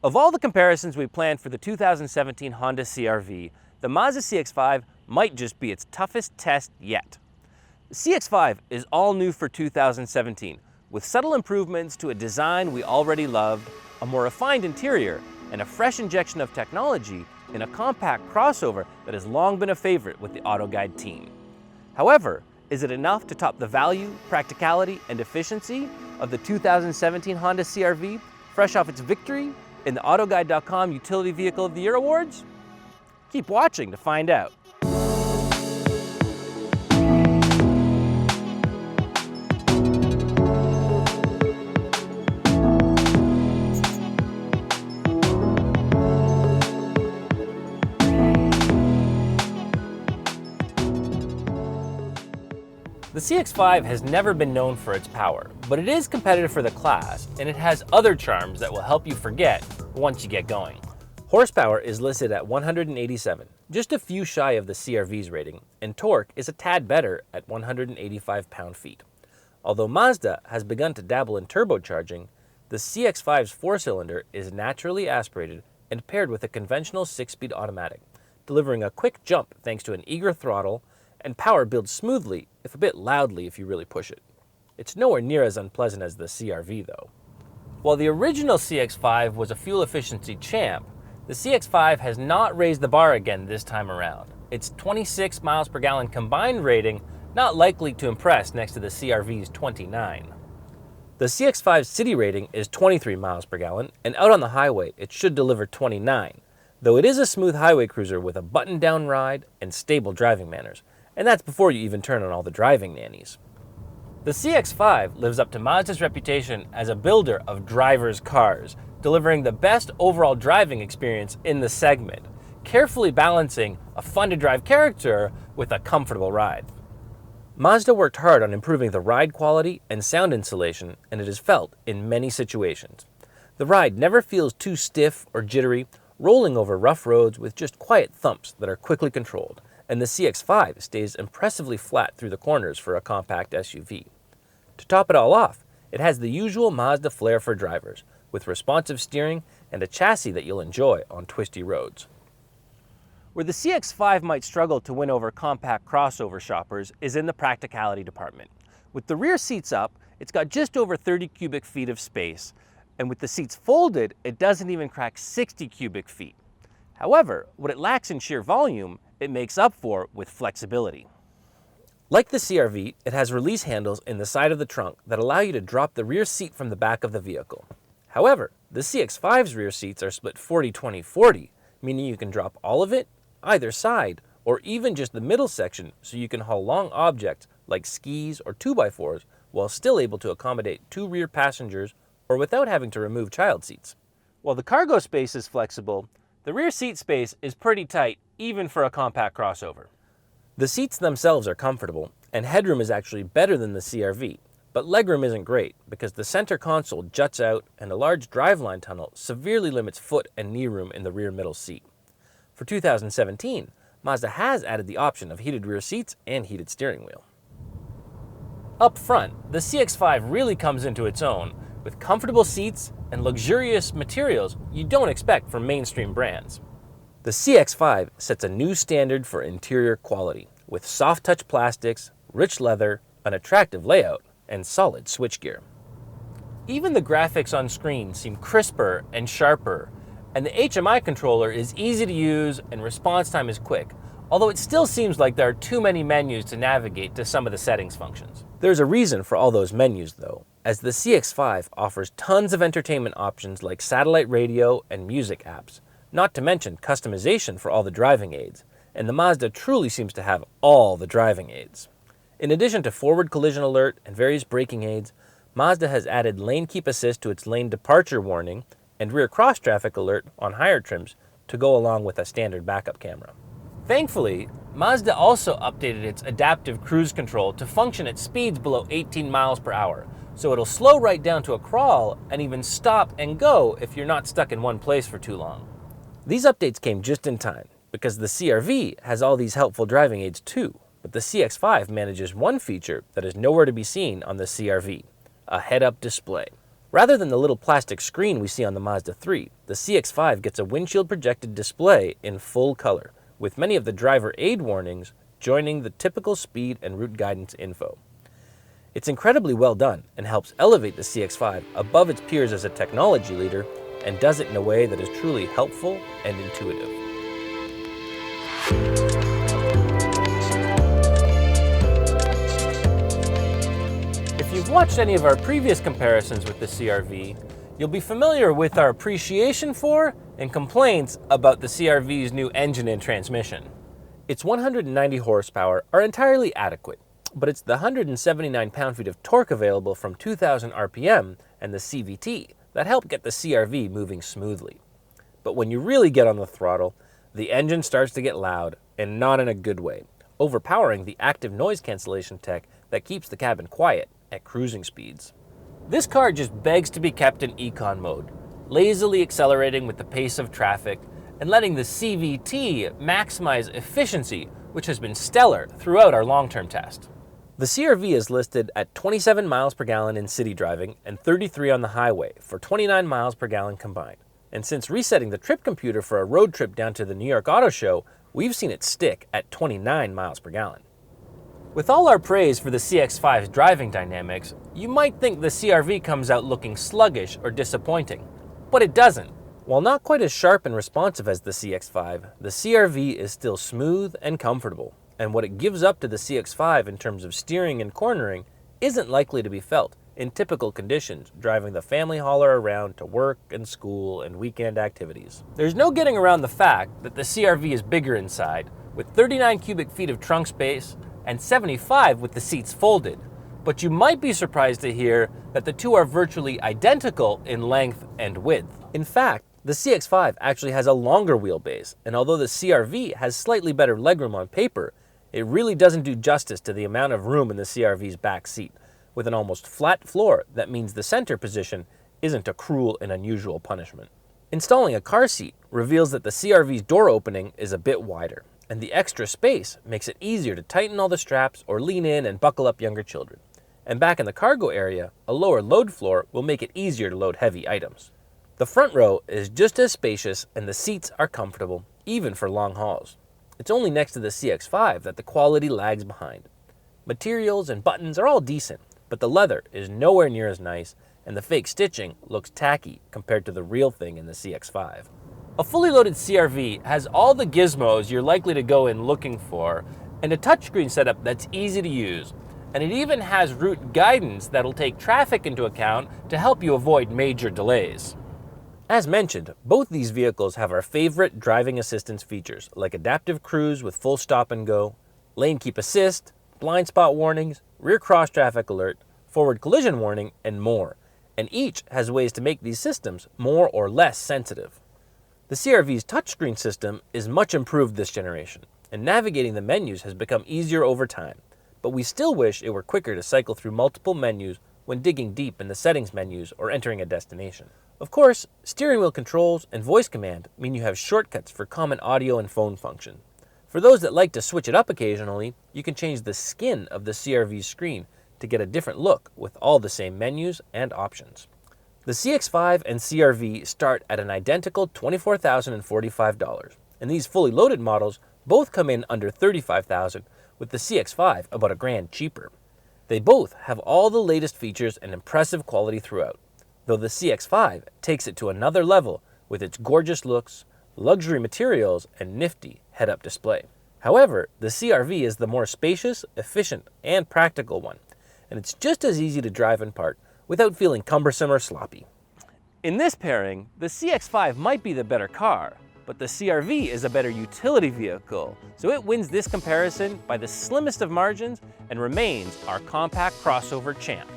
Of all the comparisons we planned for the 2017 Honda CR-V, the Mazda CX-5 might just be its toughest test yet. The CX-5 is all new for 2017, with subtle improvements to a design we already loved, a more refined interior, and a fresh injection of technology in a compact crossover that has long been a favorite with the AutoGuide team. However, is it enough to top the value, practicality, and efficiency of the 2017 Honda CR-V, fresh off its victory in the AutoGuide.com Utility Vehicle of the Year Awards? Keep watching to find out. The CX-5 has never been known for its power, but it is competitive for the class, and it has other charms that will help you forget once you get going. Horsepower is listed at 187, just a few shy of the CR-V's rating, and torque is a tad better at 185 pound-feet. Although Mazda has begun to dabble in turbocharging, the CX-5's four-cylinder is naturally aspirated and paired with a conventional 6-speed automatic, delivering a quick jump thanks to an eager throttle, and power builds smoothly, if a bit loudly if you really push it. It's nowhere near as unpleasant as the CR-V though. While the original CX-5 was a fuel efficiency champ, the CX-5 has not raised the bar again this time around. Its 26 miles per gallon combined rating not likely to impress next to the CR-V's 29. The CX-5's city rating is 23 miles per gallon, and out on the highway it should deliver 29, though it is a smooth highway cruiser with a button-down ride and stable driving manners. And that's before you even turn on all the driving nannies. The CX-5 lives up to Mazda's reputation as a builder of driver's cars, delivering the best overall driving experience in the segment, carefully balancing a fun-to-drive character with a comfortable ride. Mazda worked hard on improving the ride quality and sound insulation, and it is felt in many situations. The ride never feels too stiff or jittery, rolling over rough roads with just quiet thumps that are quickly controlled. And the CX-5 stays impressively flat through the corners for a compact SUV. To top it all off, it has the usual Mazda flair for drivers, with responsive steering and a chassis that you'll enjoy on twisty roads. Where the CX-5 might struggle to win over compact crossover shoppers is in the practicality department. With the rear seats up, it's got just over 30 cubic feet of space, and with the seats folded, it doesn't even crack 60 cubic feet. However, what it lacks in sheer volume, it makes up for with flexibility. Like the CR-V, it has release handles in the side of the trunk that allow you to drop the rear seat from the back of the vehicle. However, the CX-5's rear seats are split 40-20-40, meaning you can drop all of it, either side, or even just the middle section so you can haul long objects like skis or 2x4s while still able to accommodate 2 rear passengers or without having to remove child seats. While the cargo space is flexible, the rear seat space is pretty tight even for a compact crossover. The seats themselves are comfortable, and headroom is actually better than the CR-V, but legroom isn't great because the center console juts out and a large driveline tunnel severely limits foot and knee room in the rear middle seat. For 2017, Mazda has added the option of heated rear seats and heated steering wheel. Up front, the CX-5 really comes into its own with comfortable seats and luxurious materials you don't expect from mainstream brands. The CX-5 sets a new standard for interior quality, with soft-touch plastics, rich leather, an attractive layout, and solid switchgear. Even the graphics on screen seem crisper and sharper, and the HMI controller is easy to use and response time is quick, although it still seems like there are too many menus to navigate to some of the settings functions. There's a reason for all those menus though, as the CX-5 offers tons of entertainment options like satellite radio and music apps, not to mention customization for all the driving aids, and the Mazda truly seems to have all the driving aids. In addition to forward collision alert and various braking aids, Mazda has added lane keep assist to its lane departure warning and rear cross traffic alert on higher trims to go along with a standard backup camera. Thankfully, Mazda also updated its adaptive cruise control to function at speeds below 18 miles per hour, so it'll slow right down to a crawl and even stop and go if you're not stuck in one place for too long. These updates came just in time, because the CR-V has all these helpful driving aids too, but the CX-5 manages one feature that is nowhere to be seen on the CR-V, a head-up display. Rather than the little plastic screen we see on the Mazda 3, the CX-5 gets a windshield projected display in full color, with many of the driver aid warnings joining the typical speed and route guidance info. It's incredibly well done and helps elevate the CX-5 above its peers as a technology leader, and does it in a way that is truly helpful and intuitive. If you've watched any of our previous comparisons with the CR-V, you'll be familiar with our appreciation for and complaints about the CR-V's new engine and transmission. Its 190 horsepower are entirely adequate, but it's the 179 pound-feet of torque available from 2,000 RPM and the CVT that help get the CR-V moving smoothly. But when you really get on the throttle, the engine starts to get loud, and not in a good way, overpowering the active noise cancellation tech that keeps the cabin quiet at cruising speeds. This car just begs to be kept in econ mode, lazily accelerating with the pace of traffic and letting the CVT maximize efficiency, which has been stellar throughout our long-term test. The CR-V is listed at 27 miles per gallon in city driving and 33 on the highway for 29 miles per gallon combined. And since resetting the trip computer for a road trip down to the New York Auto Show, we've seen it stick at 29 miles per gallon. With all our praise for the CX-5's driving dynamics, you might think the CR-V comes out looking sluggish or disappointing, but it doesn't. While not quite as sharp and responsive as the CX-5, the CR-V is still smooth and comfortable, and what it gives up to the CX-5 in terms of steering and cornering isn't likely to be felt in typical conditions driving the family hauler around to work and school and weekend activities. There's no getting around the fact that the CR-V is bigger inside, with 39 cubic feet of trunk space and 75 with the seats folded, but you might be surprised to hear that the two are virtually identical in length and width. In fact, the CX-5 actually has a longer wheelbase, and although the CR-V has slightly better legroom on paper, it really doesn't do justice to the amount of room in the CR-V's back seat, with an almost flat floor that means the center position isn't a cruel and unusual punishment. Installing a car seat reveals that the CR-V's door opening is a bit wider, and the extra space makes it easier to tighten all the straps or lean in and buckle up younger children. And back in the cargo area, a lower load floor will make it easier to load heavy items. The front row is just as spacious and the seats are comfortable, even for long hauls. It's only next to the CX-5 that the quality lags behind. Materials and buttons are all decent, but the leather is nowhere near as nice, and the fake stitching looks tacky compared to the real thing in the CX-5. A fully loaded CR-V has all the gizmos you're likely to go in looking for, and a touchscreen setup that's easy to use. And it even has route guidance that'll take traffic into account to help you avoid major delays. As mentioned, both these vehicles have our favorite driving assistance features like adaptive cruise with full stop and go, lane keep assist, blind spot warnings, rear cross traffic alert, forward collision warning, and more. And each has ways to make these systems more or less sensitive. The CR-V's touchscreen system is much improved this generation, and navigating the menus has become easier over time, but we still wish it were quicker to cycle through multiple menus when digging deep in the settings menus or entering a destination. Of course, steering wheel controls and voice command mean you have shortcuts for common audio and phone function. For those that like to switch it up occasionally, you can change the skin of the CR-V's screen to get a different look with all the same menus and options. The CX-5 and CR-V start at an identical $24,045, and these fully loaded models both come in under $35,000, with the CX-5 about $1,000 cheaper. They both have all the latest features and impressive quality throughout, though the CX-5 takes it to another level with its gorgeous looks, luxury materials, and nifty head-up display. However, the CR-V is the more spacious, efficient, and practical one, and it's just as easy to drive and park without feeling cumbersome or sloppy. In this pairing, the CX-5 might be the better car, but the CR-V is a better utility vehicle, so it wins this comparison by the slimmest of margins and remains our compact crossover champ.